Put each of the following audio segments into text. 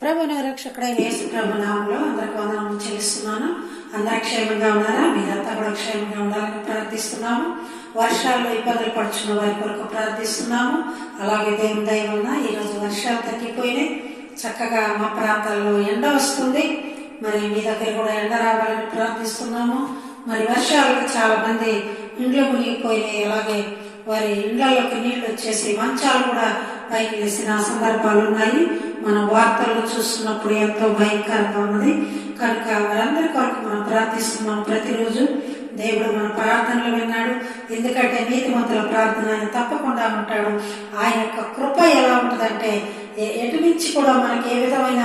ప్రభుని రక్షకుడైన యేసు ప్రభు నామంలో అందరికి వందనాలు చెల్లిస్తున్నాను. అందరూ క్షేమంగా ఉన్నారా? మీరంతా కూడా క్షేమంగా ఉండాలని ప్రార్థిస్తున్నాము. వర్షాల్లో ఇబ్బందులు పడుచున్న వారి కొరకు ప్రార్థిస్తున్నాము. అలాగే దేవుని దయ వలన ఈరోజు వర్షాలు తగ్గిపోయినాయి. చక్కగా మా ప్రాంతాల్లో ఎండ వస్తుంది. మరి మీ దగ్గర కూడా ఎండ రావాలని ప్రార్థిస్తున్నాము. మరి వర్షాలకు చాలా మంది ఇండ్లు మునిగిపోయినాయి. అలాగే వారి ఇండ్లలోకి నీళ్లు వచ్చేసి మంచాలు కూడా పైకి వేసిన సందర్భాలు ఉన్నాయి. మనం వార్తల్లో చూస్తున్నప్పుడు ఎంతో భయంకరంగా ఉన్నది. కనుక వారందరి కొరకు మనం ప్రార్థిస్తున్నాం. ప్రతిరోజు దేవుడు మన ప్రార్థనలు విన్నాడు. ఎందుకంటే నీతిమంతుల ప్రార్థన ఆయన తప్పకుండా ఉంటాడు. ఆయన యొక్క కృప ఎలా ఉంటుందంటే ఎటు నుంచి కూడా మనకి ఏ విధమైన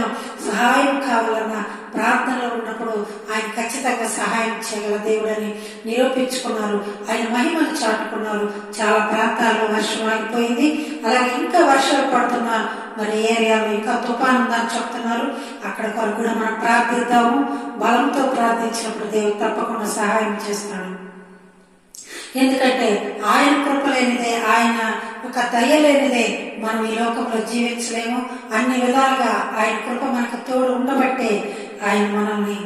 సహాయం కావాలన్నా ప్రార్థనలో ఉన్నప్పుడు ఆయన ఖచ్చితంగా సహాయం చేయగల దేవుడని నిరూపించుకున్నారు. ఆయన మహిమను చాటుకున్నారు. చాలా ప్రాంతాల్లో వర్షం ఆగిపోయింది. అలాగే ఇంకా వర్షాలు పడుతున్న మరి ఏరియాలో ఇంకా తుఫాను ఉందని చెప్తున్నారు. అక్కడ కొరకు కూడా మనం ప్రార్థిద్దాము. బలంతో ప్రార్థించినప్పుడు దేవుడు తప్పకుండా సహాయం చేస్తాడు. ఎందుకంటే ఆయన కృప లేనిదే, ఆయన ఒక దయ లేనిదే మనం ఈ లోకంలో జీవించలేము. అన్ని విధాలుగా ఆయన కృప మనకు తోడు ఉండబట్టే ఆయన మనల్ని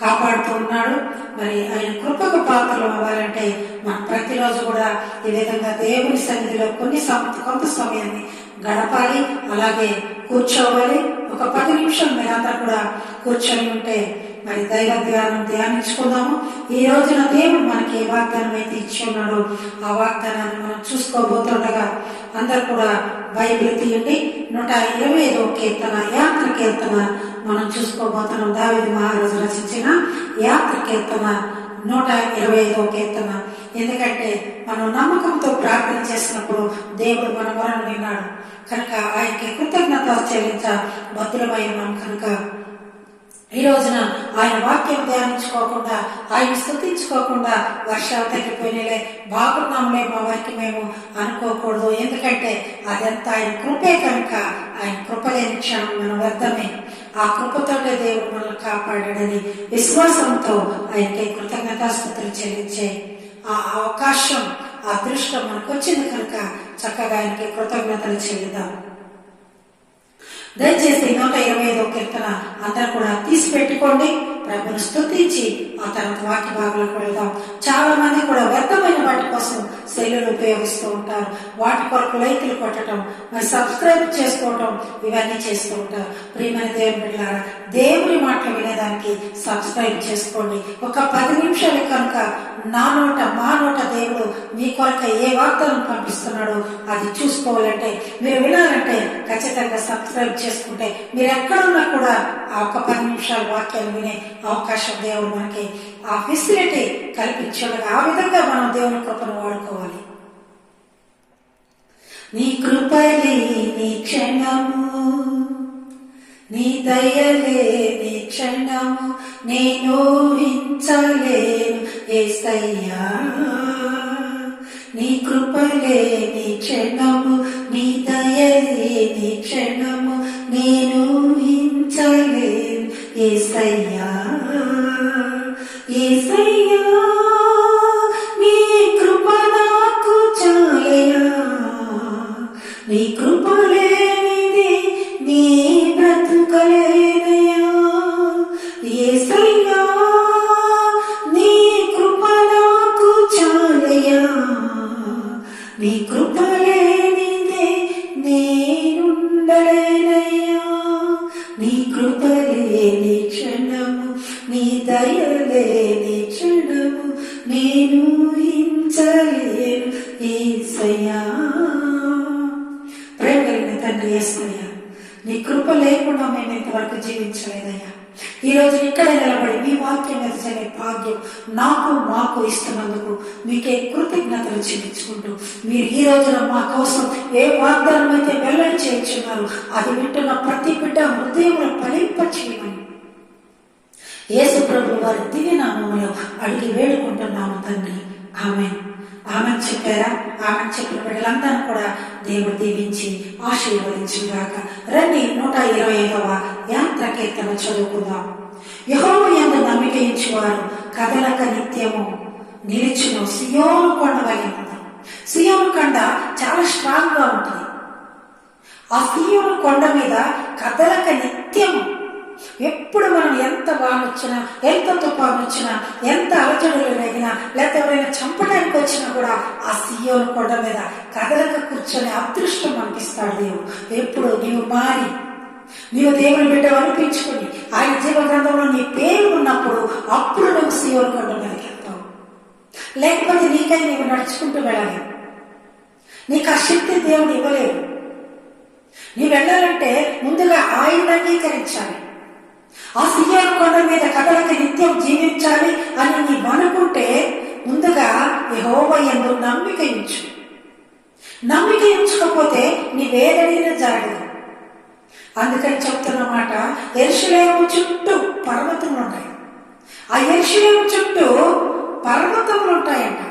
కాపాడుతూ ఉన్నాడు. మరి ఆయన కృపకు పాత్రలు అవ్వాలంటే మనం ప్రతిరోజు కూడా ఈ విధంగా దేవుని సన్నిధిలో కొంత సమయాన్ని గడపాలి. అలాగే కూర్చోవాలి. ఒక 10 నిమిషాలు మీరందరూ కూడా కూర్చొని ఉంటే మరి దైవ ధ్యానించుకుందాము. ఈ రోజున దేవుడు మనకి ఏ వాగ్దానం అయితే ఇచ్చి ఉన్నాడో ఆ వాగ్దానాన్ని మనం చూసుకోబోతుండగా అందరు కూడా బైబిల్ తీయండి. 125వ కీర్తన, యాత్ర కీర్తన మనం చూసుకోబోతున్నాం. దావీదు మహారాజు రచించిన యాత్ర కీర్తన 125వ కీర్తన. ఎందుకంటే మనం నమ్మకంతో ప్రార్థన చేసినప్పుడు దేవుడు మన మొరను విన్నాడు. కనుక ఆయనకి కృతజ్ఞత చెల్లించ బద్దులమై ఉన్నాం. కనుక ఈ రోజున ఆయన వాక్యం ధ్యానించుకోకుండా, ఆయన స్తుతించుకోకుండా వర్షాలు తగ్గిపోయినలే, బాగున్నాంలే మా వారికి మేము అనుకోకూడదు. ఎందుకంటే అదంతా ఆయన కృపే. కనుక ఆయన కృప లేని క్షణం మనం వ్యర్థమే. ఆ కృపతోటే దేవుడు మనల్ని కాపాడాడని విశ్వాసంతో ఆయనకి కృతజ్ఞతాస్తుతులు చెల్లించే ఆ అవకాశం, ఆ అదృష్టం మనకు వచ్చింది. కనుక చక్కగా ఆయనకి కృతజ్ఞతలు చెల్లిద్దాం. దయచేసి 125వ కీర్తన అందరూ కూడా తీసి పెట్టుకోండి. ప్రభుని స్తుతించి ఆ తర్వాత వాక్య భాగంలోకి వెళ్దాం. చాలా మంది కూడా వ్యర్థమైన వాటి కోసం సెల్లులు ఉపయోగిస్తూ ఉంటారు. వాటి కొరకు లైకులు కొట్టడం, మరి సబ్స్క్రైబ్ చేసుకోవటం, ఇవన్నీ చేస్తూ ఉంటారు. ప్రియమైన దేవుని బిడ్డలారా, దేవుని మాటలు వినేదానికి సబ్స్క్రైబ్ చేసుకోండి. ఒక 10 నిమిషాలు కనుక మా నోట దేవుడు మీ కొరకు ఏ వార్తలను పంపిస్తున్నాడో అది చూసుకోవాలంటే, మీరు వినాలంటే ఖచ్చితంగా సబ్స్క్రైబ్ చేసుకుంటే మీరు ఎక్కడున్నా కూడా ఆ ఒక 10 నిమిషాలు వాక్యాలు వినే అవకాశం దేవుడు మనకి ఆ ఫెసిలిటీ కల్పించడానికి ఆ విధంగా మనం దేవుని కృపను వాడుకోవాలి. నీ కృపలే నీ క్షణము, నీ దయలే నీ క్షణము, నేను ఊహించలేను యేసయ్యా. నీ కృపలే నీ క్షణము, నీ దయలే నీ క్షణము, నేను ఊహించలేను యేసయ్యా. యేసయ్యా నీ కృప నాకు చాలయా. నీ కృప లేనిది నీ బ్రతుకలేనయా. యేసయ్యా నీ కృప నాకు చాలయా. నీ కృప లేనిదే నేనుండలేనయ్యా. నీ కృప లేని క్షణము, నీ దయలే నీ క్షణము, నేను ఊహించలేను యేసయ్యా. ప్రేమ కలిగిన తండ్రి యేసయ్యా, నీ కృప లేకుండా మేము ఇంతవరకు జీవించలేదయ్యా. ఈ రోజు ఇక్కడ నిలబడి మీ వాక్యం మీద చదివే భాగ్యం మాకు ఇస్తున్నందుకు మీకే కృతజ్ఞతలు చెల్లించుకుంటూ, మీరు ఈ రోజున మా కోసం ఏ వాగ్దానం అయితే వెల్లడి చేయించున్నారు అది వింటున్న ప్రతి బిడ్డ హృదయంలో ఫలింపచేయమని యేసు ప్రభు వారి దివ్య నామములో అడిగి వేడుకుంటున్నాము తండ్రి. ఆమేన్. ఆమెను చెప్పారా? ఆమెను చెప్పిన బిడ్డలందరూ కూడా దేవుడు దీవించి ఆశీర్వదించుగాక. రండి 125వ యాత్ర కీర్తన చదువుకుందాం. యెహోవా యందు నమ్మిక ఉంచువారు కదలక నిత్యము నిలిచును సియోను కొండ వలె ఉంది. సియోను కొండ చాలా స్ట్రాంగ్ గా ఉంటుంది. ఆ సియోను కొండ మీద కదలక నిత్యము ఎప్పుడు మనం ఎంత వాన వచ్చినా, ఎంత తుఫాను వచ్చినా, ఎంత అలజడులు లేగినా, లేకపోతే ఎవరైనా చంపడానికి వచ్చినా కూడా ఆ సియోను కొండ మీద కదలక కూర్చొని అదృష్టం అనిపిస్తాడు దేవుడు. ఎప్పుడు నీవు మారి నీవు దేవుని బిడ్డ అనిపించుకుని ఆయన జీవ గ్రంథంలో నీ పేరు ఉన్నప్పుడు అప్పుడు నువ్వు సియోను కొండ మీదకి వెళ్తావు. లేకపోతే నీకై నీవు నడుచుకుంటూ వెళ్ళలేవు. నీకు ఆ శక్తి దేవుడు ఇవ్వలేవు. నీ వెళ్ళాలంటే ముందుగా ఆయన అంగీకరించాలి. ఆ సియోను కొండ మీద కదలక నిత్యం జీవించాలి అని నీవు అనుకుంటే ముందుగా యెహోవా యందు నమ్మిక ఉంచు. నమ్మిక ఉంచకపోతే నీవేదైనా జరగదు. అందుకని చెప్తున్నమాట, యెరూషలేము చుట్టూ పర్వతములు ఉంటాయి. ఆ యెరూషలేము చుట్టూ పర్వతములు ఉంటాయంట,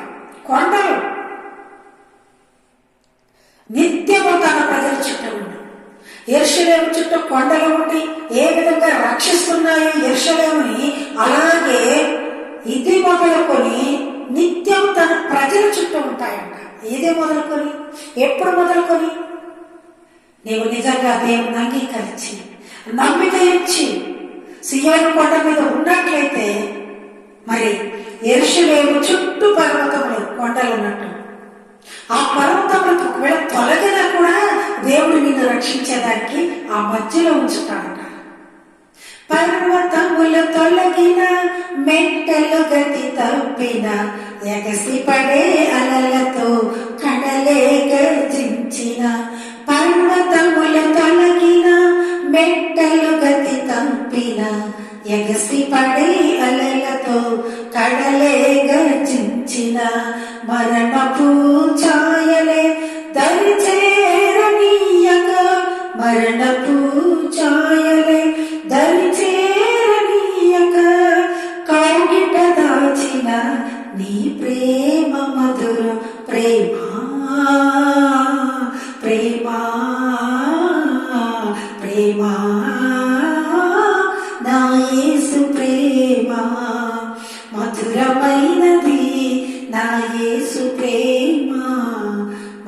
కొండలు. నిత్యము తన ప్రజల చుట్టూ ఉన్నాయి. యెరూషలేము చుట్టూ కొండలు ఉండి ఏ విధంగా రక్షిస్తున్నాయో యెరూషలేముని, అలాగే ఇది మొదలుకొని నిత్యం తన ప్రజల చుట్టూ ఉంటాయంట. ఇదే మొదలుకొని, ఎప్పుడు మొదలుకొని నీవు నిజంగా దేవుని అంగీకరించి నమ్మిక ఇచ్చి సియోను కొండ మీద ఉన్నట్లయితే మరి యెరూషలేము చుట్టూ పర్వతములు, కొండలు ఉన్నట్టు. ఆ పర్వతములకు ఒకవేళ తొలగినా కూడా దేవుడు నిన్ను రక్షించేదానికి ఆ మధ్యలో ఉంచుతాడట. పర్వతములు తొలగిన, మెట్టలు గతి తప్పిన, ఎగసి పడే అలలతో కడలే గర్జించిన. పర్వతములు తొలగిన, మెట్టలు గతి తప్పిన, ఎగసి పడే అలలతో కడలే గర్జించిన. మరణపు ఛాయలే దరి చేరనీయక, మరణపు ఛాయలే దరి చేరనీయక, కౌగిట దాచిన నీ ప్రేమ మధుర ప్రేమా, ప్రేమా, ప్రేమా, నా యేసు ప్రేమ మధురమైనది, నా యేసు ప్రేమ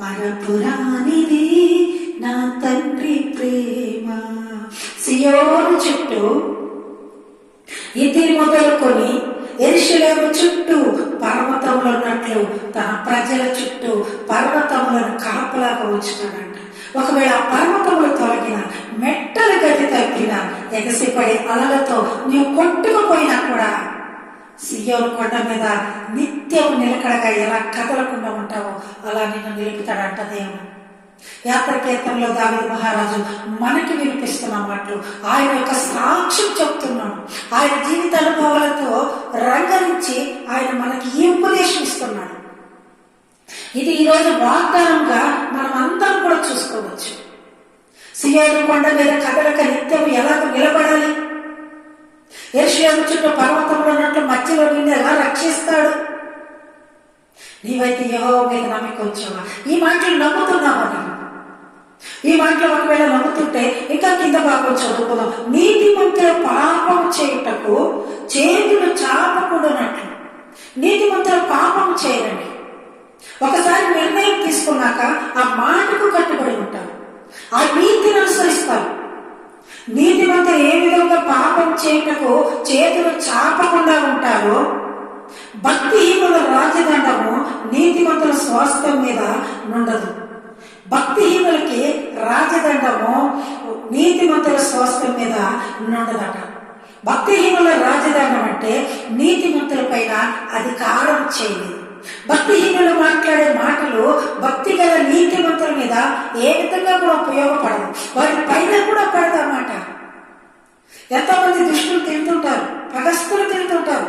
మరపురానిది, నా తండ్రి ప్రేమ. సియోను చుట్టూ ఇది మొదలుకొని యెరూషలేము చుట్టూ పర్వతములు ఉన్నట్లు తన ప్రజల చుట్టూ పర్వతములను కాపలాగా ఉంచుతాడంట. ఒకవేళ ఆ పర్వతములు తొలగిన, మెట్టలు గతి తప్పిన, ఎగసిపడే అలలతో నీవు కొట్టుకుపోయినా కూడా సియోను కొండ మీద నిత్యం నిలకడగా ఎలా కదలకుండా ఉంటావో అలా నిన్ను నిలుపుతాడంట దేవుడు. యాత్ర కీర్తనలో దావీదు మహారాజు మనకి వినిపిస్తున్న మాటలు, ఆయన యొక్క సాక్ష్యం చెప్తున్నాడు. ఆయన జీవిత అనుభవాలతో రంగరించి ఆయన మనకి ఈ ఉపదేశం ఇస్తున్నాడు. ఇది ఈరోజు వాగ్దానంగా మనం అందరం కూడా చూసుకోవచ్చు. సియోను కొండ మీద కదలక నిత్యం ఎలాగ నిలబడాలి, యెరూషలేము చుట్టూ పర్వతంలో ఉన్నట్లు మధ్యలో నిన్ను ఎలా రక్షిస్తాడు. నీవైతే యెహోవా మీద నమ్మిక ఉంచావా? ఈ మాటలు నమ్ముతున్నావా? ఈ మాటలు ఒకవేళ నమ్ముతుంటే ఇంకా కింద భాగం చదువుకుందాం. నీతిమంతుల పాపం చేయుటకు చేతులు చాపకూడనట్లు. నీతిమంతుల పాపం చేయరండి. ఒకసారి నిర్ణయం తీసుకున్నాక ఆ మాటకు కట్టుబడి ఉంటారు, ఆ నీతిని అనుసరిస్తారు. నీతిమంతులు ఏ విధంగా పాపం చేయుటకు చేతులు చాపకుండా ఉంటారో, భక్తిహీనుల రాజదండము నీతిమంతుల స్వాస్థ్యం మీద నుండదు. భక్తిహీనులకి రాజదండము నీతిమంతుల స్వాస్థ్యం మీద నుండదట. భక్తిహీనుల రాజదండం అంటే నీతిమంతుల పైన అధికారం చేయలేదు. భక్తిహీనులు మాట్లాడే మాటలు భక్తి గల నీతిమంతుల మీద ఏ విధంగా కూడా ఉపయోగపడదు, వాటి పైన కూడా పడదన్నమాట. ఎంతమంది దుష్టులు తింటుంటారు, పగస్తులు తింటుంటారు.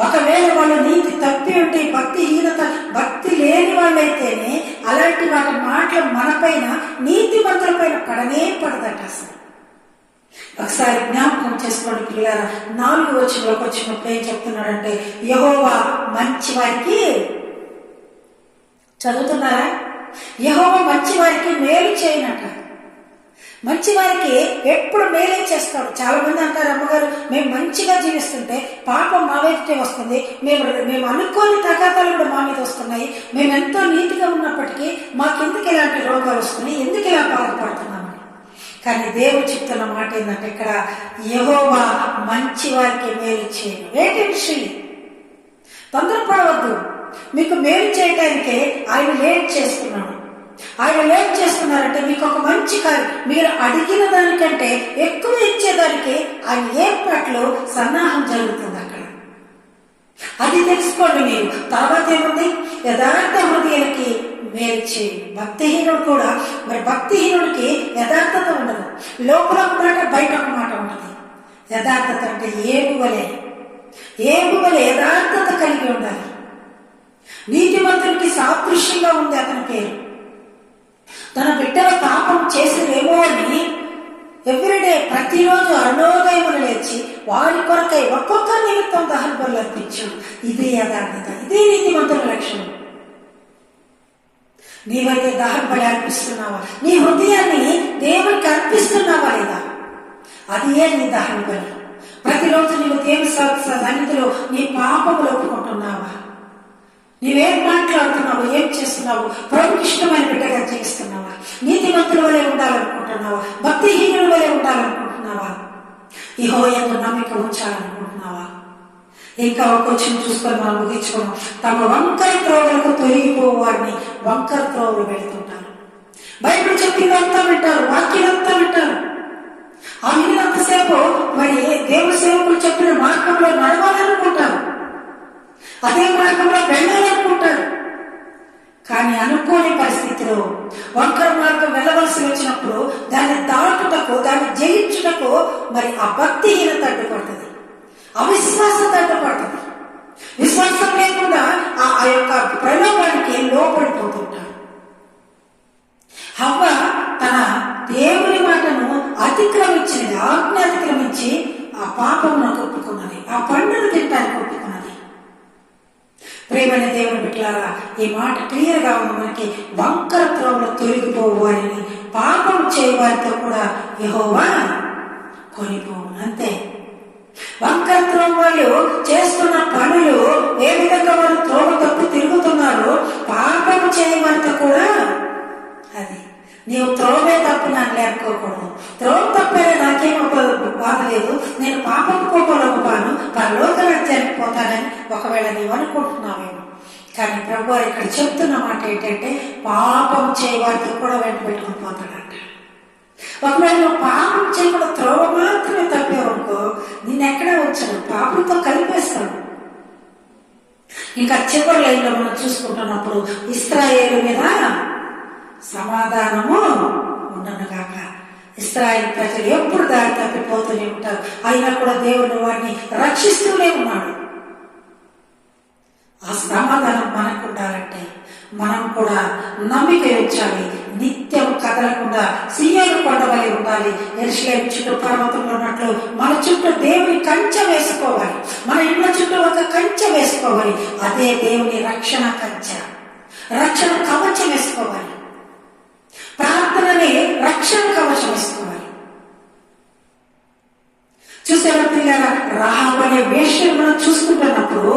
ఒకవేళ వాళ్ళు నీతి తప్పి ఉంటే, భక్తిహీనత, భక్తి లేని వాళ్ళైతేనే అలాంటి వాటి మాటలు మన పైన నీతిమంతుల పైన పడనే పడదట. అసలు ఒకసారి జ్ఞాపకం చేసుకోండి పిల్లల, 4వ వచనంలోకి వచ్చినప్పుడు ఏం చెప్తున్నాడంటే, యెహోవా మంచి వారికి, చదువుతున్నారా? యెహోవా మంచి వారికి మేలు చేయనట. మంచి వారికి ఎప్పుడు మేలే చేస్తాడు. చాలా మంది అంటారు, అమ్మగారు మేము మంచిగా జీవిస్తుంటే పాపం మా వైపుకే వస్తుంది, మేము అనుకోని తగాదాలు కూడా మా మీద వస్తున్నాయి, మేము ఎంతో నీతిగా ఉన్నప్పటికీ మాకెందుకు ఇలాంటి రోగాలు వస్తున్నాయి, ఎందుకు ఇలా బాధపడుతున్నామని. కానీ దేవుడు చెప్తున్న మాట ఏంటంటే ఇక్కడ యెహోవా మంచి వారికి మేలు చేయను. ఏంటి తొందరపడవద్దు. మీకు మేలు చేయటానికే ఆయన లేట్ చేస్తున్నాడు. ఆయన లేట్ చేస్తున్నారంటే మీకు ఒక మంచి కార్యం, మీరు అడిగిన దానికంటే ఎక్కువ ఇచ్చేదానికి ఆయన ఏర్పాట్లు సన్నాహం జరుగుతుంది అక్కడ. అది తెలుసుకోండి మీరు. తర్వాత ఏముంది? యథార్థ హృదయానికి మేలు చేయండి. భక్తిహీనుడు కూడా, మరి భక్తిహీనుడికి యథార్థత ఉండదు. లోపల ఒక మాట, బయట ఒక మాట ఉంటుంది. యథార్థత అంటే ఏగువలే యథార్థత కలిగి ఉండాలి. నీతిమంతుడికి సాదృశ్యంగా ఉంది అతని పేరు. తన బిడ్డల పాపం చేసినేమో అని ఎవ్రీడే ప్రతిరోజు అరుణోదయములు లేచి వారి కొరకై ఒక్కొక్క నిమిత్తం దహన బలులు అర్పించాడు. ఇదే యథార్థత, ఇదే నీతిమంతుల లక్షణం. నీవైతే దహన బలి అర్పిస్తున్నావా? నీ హృదయాన్ని దేవునికి అర్పిస్తున్నావా లేదా? అది ఏ నీ దహన బలి. ప్రతిరోజు నీవు దేవుని సన్నిధిలో నీ పాపములు ఒప్పుకుంటున్నావా? నీవేం మాట్లాడుతున్నావు, ఏం చేస్తున్నావు? ప్రభుకి ఇష్టమైన బిడ్డగా జీవిస్తున్నావా? నీతిమంతుల వలె ఉండాలనుకుంటున్నావా? భక్తిహీనుల వలె ఉండాలనుకుంటున్నావా? యెహోవాయందు నమ్మిక ఉంచాలనుకుంటున్నావా? ఇంకా ఒక క్వశ్చన్ చూసుకొని మనం ముగించుకున్నాం. తమ వంకర త్రోవలకు తొలగిపోవు వారిని వంకర త్రోవలు పెడుతుంటారు. బైబిల్ చెప్పిందంతా వింటారు, వాక్యంతా వింటారు. ఆ విన్నంతసేపు మరి దేవుని సేవకులు చెప్పిన మార్గంలో నడవాలనుకుంటారు, అదే మార్గంలో వెళ్ళాలనుకుంటారు. కానీ అనుకోని పరిస్థితిలో వంకర మార్గం వెళ్ళవలసి వచ్చినప్పుడు దాన్ని దాటుటకు, దాన్ని జయించుటకు మరి ఆ భక్తిహీనత అడ్డుపడుతుంది, అవిశ్వాసం అడ్డుపడుతుంది. విశ్వాసం లేకుండా ఆ యొక్క ప్రలోభానికి లోపడిపోతుంటారు. హవ్వ తన దేవుని మాటను అతిక్రమించినది, ఆజ్ఞ అతిక్రమించి ఆ పాపమును ఒప్పుకున్నది, ఆ పండును తింటానికి ఒప్పుకున్నది. ప్రేమైన దేవుని బిడ్డలారా, ఈ మాట క్లియర్ గా ఉంది మనకి. వంకర త్రోవలు తొలగిపోవు వారిని, పాపం చేయవారితో కూడా యెహోవా కొనిపోవు. అంతే. వంకర త్రోవలు చేస్తున్న పనులు ఏ విధంగా వారు త్రోవ తప్పు తిరుగుతున్నారు, పాపం చేయవారితో కూడా అది. నీవు త్రోవే తప్పు నన్ను లేకపోకూడదు. త్రోవ తప్పైనా నాకేమో బాధ లేదు, నేను పాపం కోపంలోకి పోను, పరలోక రాజ్యానికి పోతానని ఒకవేళ నీవు అనుకుంటున్నావేమో. కానీ ప్రభు వారు ఇక్కడ చెప్తున్న మాట ఏంటంటే పాపం చేయవారితో కూడా వెంట పెట్టుకుని పోతాడంట. ఒకవేళ నువ్వు పాపం చేయకుండా త్రోవ మాత్రమే తప్పేవనుకో, నిన్ను ఎక్కడ వచ్చాడు, పాపంతో కలిపేస్తాడు. ఇంకా చివరి లైన్లో మనం చూసుకుంటున్నప్పుడు ఇశ్రాయేలు మీద సమాధానము ఉండనుగాక. ఇశ్రాయేలు ప్రజలు ఎప్పుడు దారి తప్పిపోతూనే ఉంటారు, అయినా కూడా దేవుడు వారిని రక్షిస్తూనే ఉన్నాడు. ఆ సమాధానం మనకు ఉండాలంటే మనం కూడా నమ్మిక ఉంచాలి. నిత్యం కదలకుండా సీయోను కొండ వలె ఉండాలి. యెరూషలేము చుట్టూ పర్వతంలో ఉన్నట్లు మన చుట్టూ దేవుని కంచె వేసుకోవాలి. మన ఇళ్ళ చుట్టూ ఒక కంచె వేసుకోవాలి. అదే దేవుని రక్షణ కంచె, రక్షణ కవచం వేసుకోవాలి. ప్రార్థనని రక్షణ కవచం వేసుకోవాలి. చూసారా పిల్లరా, రాహాబు అనే వేశ్యను మనం చూసుకుంటున్నప్పుడు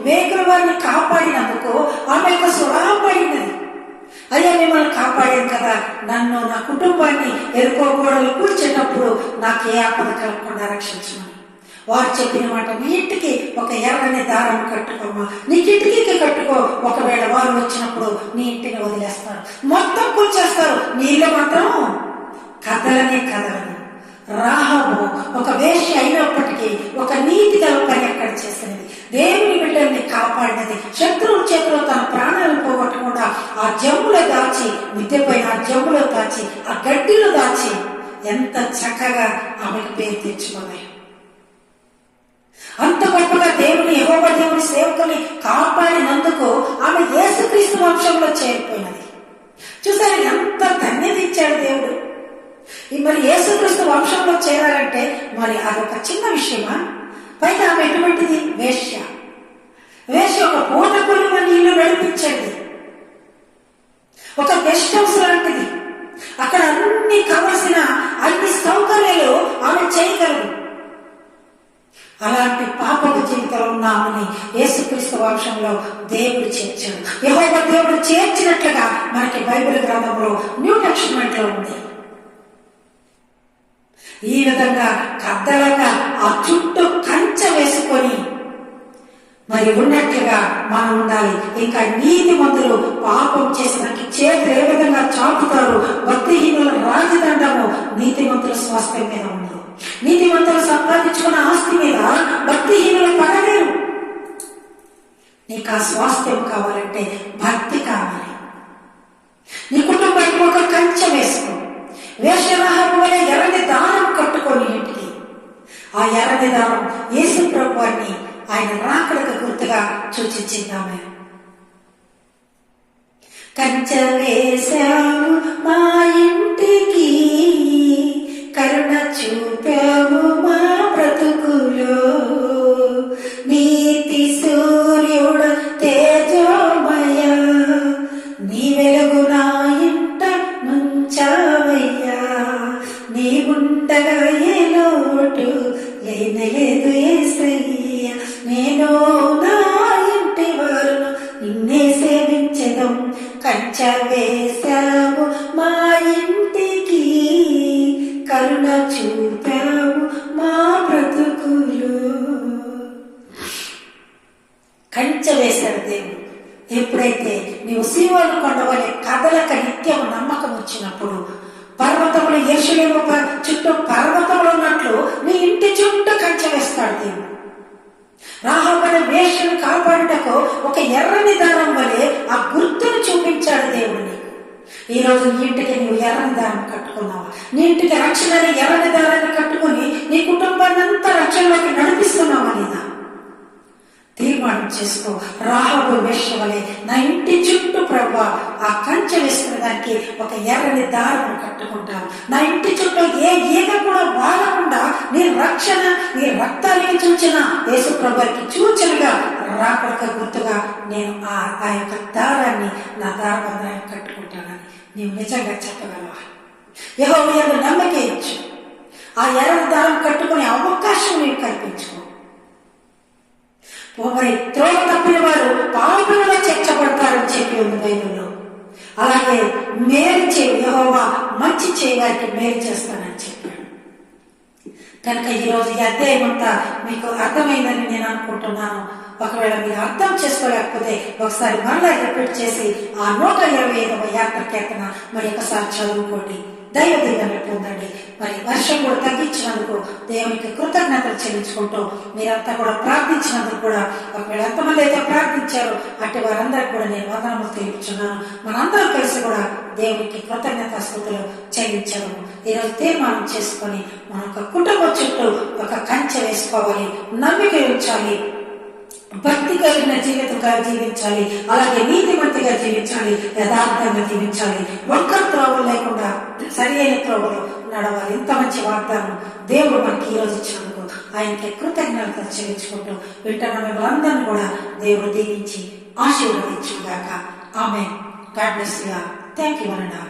వేగుల వారిని కాపాడినందుకు ఆమె యొక్క స్వభావం పడినది. అయ్యా మిమ్మల్ని కాపాడాను కదా, నన్ను నా కుటుంబాన్ని ఎరుకోగోడలు కూర్చేటప్పుడు నాకు ఏ ఆపద కలగకుండా రక్షించమని వారు చెప్పిన మాట. నీ ఇంటికి ఒక ఎర్రని దారం కట్టుకోమా, నీ కిటికీకి కట్టుకో, ఒకవేళ వారు వచ్చినప్పుడు నీ ఇంటిని వదిలేస్తారు, మొత్తం కూర్చేస్తారు, నీ ఇల్లు మాత్రం కదలనే కదలను. రాహాబు ఒక వేశ్య అయినప్పటికీ ఒక నీతి గల పని అక్కడ చేసినది, దేవుని బిడ్డల్ని కాపాడినది. శత్రువు చేతిలో తన ప్రాణాలను పోగొట్టకుండా ఆ జమ్ములో దాచి, మిద్దె పైన ఆ జమ్ములో దాచి, ఆ గడ్డిలో దాచి ఎంత చక్కగా ఆమెకు పేరు తెచ్చుకున్నాయి. అంత గొప్పగా దేవుని యెహోవా దేవుని సేవకుని కాపాడినందుకు ఆమె యేసుక్రీస్తు వంశంలో చేరిపోయినది. చూసారు ఎంత ధన్యత ఇచ్చాడు దేవుడు. మరి యేసుక్రీస్తు వంశంలో చేరాలంటే మరి అదొక చిన్న విషయమా? పైగా ఆమె ఎటువంటిది? వేశ్య. వేశ్య ఒక పూట కొలువ నీళ్లు నడిపించండి, ఒక గెస్ట్ హౌస్ లాంటిది. అక్కడ అన్ని కావలసిన అన్ని సౌకర్యాలు ఆమె చేయగలదు. అలాంటి పాపపు జీవితంలో ఉన్న ఆమెని యేసుక్రీస్తు వంశంలో దేవుడు చేర్చాడు. యెహోవా దేవుడు చేర్చినట్లుగా మనకి బైబిల్ గ్రంథంలో న్యూ టెస్టమెంట్ లో ఉంది. ఈ విధంగా కద్దలగా ఆ చుట్టూ కంచె వేసుకొని మరి ఉన్నట్లుగా మనం ఉండాలి. ఇంకా నీతిమంతులు పాపం చేసిన చేతులు ఏ విధంగా చాపుతారు, భక్తిహీనుల రాజదండము నీతిమంతుల స్వాస్థ్యం మీద ఉండదు. నీతిమంతులు సంపాదించుకున్న ఆస్తి మీద భక్తిహీనులు పడలేరు. నీకు ఆ స్వాస్థ్యం కావాలంటే భక్తి కావాలి. నీ కుటుంబానికి ఒక కంచె వేసుకో. వేషరాహము వలె ఎర్రని దారం కట్టుకొని ఇంటికి. ఆ ఎర్రని దారం యేసు ప్రభువాన్ని ఆయన రాకడకు గుర్తుగా సూచించిందామె. కంచె వేశావు మా ఇంటికి, కరుణ చూపావు మా బ్రతుకులో, నీతి సూర్యుడు తేజోమయ, నీ వెలుగు నా ఇంట నుంచావయ్యా, నీ ఉండగా ఏ లోటు లేనలేదు యేసయ్యా, నేను నా ఇంటి వారును నిన్నే సేవించెదం. కంచె వేశావు మా ఇంటికి, కరుణ చూపావు మా బ్రతుకులు. కంచె వేశాడు దేవుడు. ఎప్పుడైతే నీవు సీయోను కొండ వలె కదలక నిత్యం నమ్మకం వచ్చినప్పుడు, పర్వతములు యెరూషలేము చుట్టూ పర్వతములు ఉన్నట్లు నీ ఇంటి చుట్టూ కంచె వేస్తాడు దేవుడు. రాహాబు అనే వేశ్యను కాపాడుటకు ఒక ఎర్రని దారం వలె ఆ గుర్తును చూపించాడు దేవుడు నీకు. ఈ రోజు నీ ఇంటికి నీవు ఎర్రని దారం కట్టుకున్నావా? నీ ఇంటికి రక్షణ ఎర్రని దారాన్ని కట్టుకుని నీ కుటుంబాన్ని అంతా రక్షణలోకి నడిపిస్తున్నావా లేదా? తీర్మానం చేసుకో. రాహాబు వేశ్య వలె నా ఇంటి చుట్టూ ప్రభువా ఆ కంచె వేసుకునే దానికి ఒక ఎర్రని దారం కట్టుకుంటాను. నా ఇంటి చుట్టూ ఏ ఈగ కూడా వాడకుండా నీ రక్షణ, నీ రక్తానికి చూచిన యేసు ప్రభువుకి సూచనగా రాకడక గుర్తుగా నేను ఆ యొక్క దారాన్ని నా దారబంధాన్ని కట్టుకుంటానని నీవు నిజంగా చెప్పగలవా? యెహోవా యందు నమ్మిక ఇచ్చు. ఆ ఎర్రని దారం కట్టుకునే అవకాశం నీవు కల్పించుకో. మరి త్రోవ తప్పిన వారు పాపులలో చేర్చబడతారని చెప్పి ఉంది బైబిల్లో. అలాగే మేలు చేయి, యెహోవా మంచి చేయవారికి మేలు చేస్తానని చెప్పాడు. కనుక ఈరోజు ఈ అధ్యాయం అంతా మీకు అర్థమైందని నేను అనుకుంటున్నాను. ఒకవేళ మీరు అర్థం చేసుకోలేకపోతే ఒకసారి మరలా రిపీట్ చేసి ఆ 125వ యాత్ర కీర్తన మరి ఒకసారి చదువుకోండి. దైవ దీవెనలు పొందండి. మరి వర్షం కూడా తగ్గించినందుకు దేవునికి కృతజ్ఞతలు చెల్లించుకుంటూ మీరంతా కూడా ప్రార్థించినందుకు కూడా, ఒకవేళ ఎంతమంది అయితే ప్రార్థించారో అట్టి వారందరికీ కూడా నేను వందనములు తెలుపుచున్నాను. మనందరం కలిసి కూడా దేవునికి కృతజ్ఞత స్తుతులు చెల్లించడం ఈరోజు తీర్మానం చేసుకొని మన ఒక కుటుంబం చుట్టూ ఒక కంచె వేసుకోవాలి, నమ్మిక ఉంచాలి, భక్తి కలిగిన జీవితంగా జీవించాలి, అలాగే నీతిమంతిగా జీవించాలి, యథార్థంగా జీవించాలి, ఒక్క త్రోవలు లేకుండా సరి అయిన త్రోవలు నడవాలి. ఇంత మంచి వాగ్దానం దేవుడు మనకి ఈరోజు ఇచ్చినందుకు ఆయనకి కృతజ్ఞతలు చెల్లించుకుంటూ వింటున్న మిమ్మల్ని కూడా దేవుడు దీవించి ఆశీర్వదించుగాక. ఆమేన్. God bless you. థాంక్యూ అన్నా.